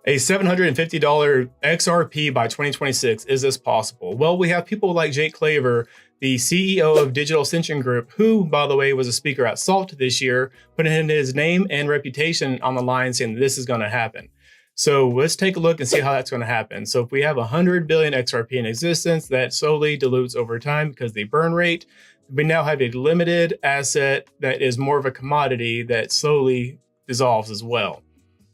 A $750 XRP by 2026. Is this possible? Well, we have people like Jake Claver, the CEO of Digital Ascension Group, who, by the way, was a speaker at SALT this year, putting in his name and reputation on the line saying this is going to happen. So let's take a look and see how that's going to happen. So if we have 100 billion XRP in existence, that slowly dilutes over time because the burn rate. We now have a limited asset that is more of a commodity that slowly dissolves as well,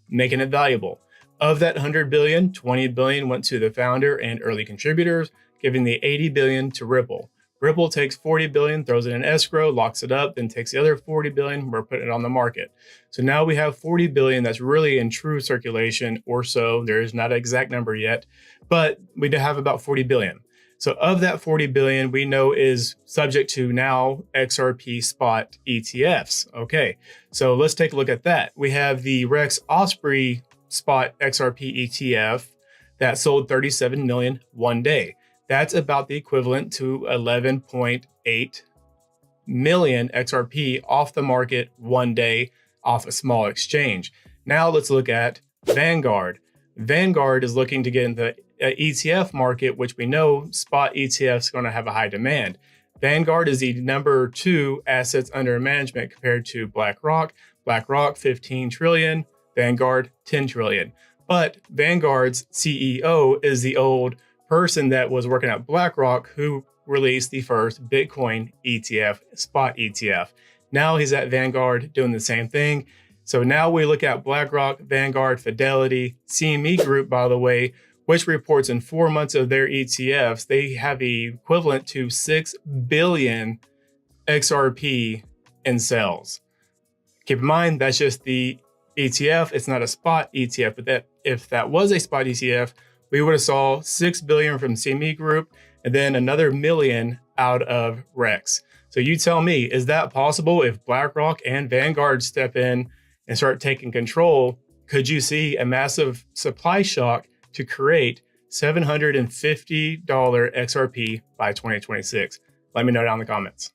making it valuable. Of that 100 billion, 20 billion went to the founder and early contributors, giving the 80 billion to Ripple. Ripple takes 40 billion, throws it in escrow, locks it up, then takes the other 40 billion, we're putting it on the market. So now we have 40 billion that's really in true circulation or so. There is not an exact number yet, but we do have about 40 billion. So of that 40 billion, we know is subject to now XRP spot ETFs. Okay, so let's take a look at that. We have the Rex Osprey spot XRP ETF that sold 37 million one day. That's about the equivalent to 11.8 million XRP off the market one day off a small exchange. Now let's look at Vanguard. Vanguard is looking to get into the ETF market, which we know spot ETFs is going to have a high demand. Vanguard is the number 2 assets under management compared to BlackRock. BlackRock 15 trillion, Vanguard 10 trillion. But Vanguard's CEO is the old person that was working at BlackRock who released the first Bitcoin ETF, spot ETF. Now he's at Vanguard doing the same thing. So now we look at BlackRock, Vanguard, Fidelity, CME Group, by the way, which reports in 4 months of their ETFs, they have the equivalent to 6 billion XRP in sales. Keep in mind, that's just the ETF. It's not a spot ETF, but if that was a spot ETF, we would have saw 6 billion from CME Group and then another million out of Rex. So you tell me, is that possible if BlackRock and Vanguard step in and start taking control? Could you see a massive supply shock to create $750 XRP by 2026? Let me know down in the comments.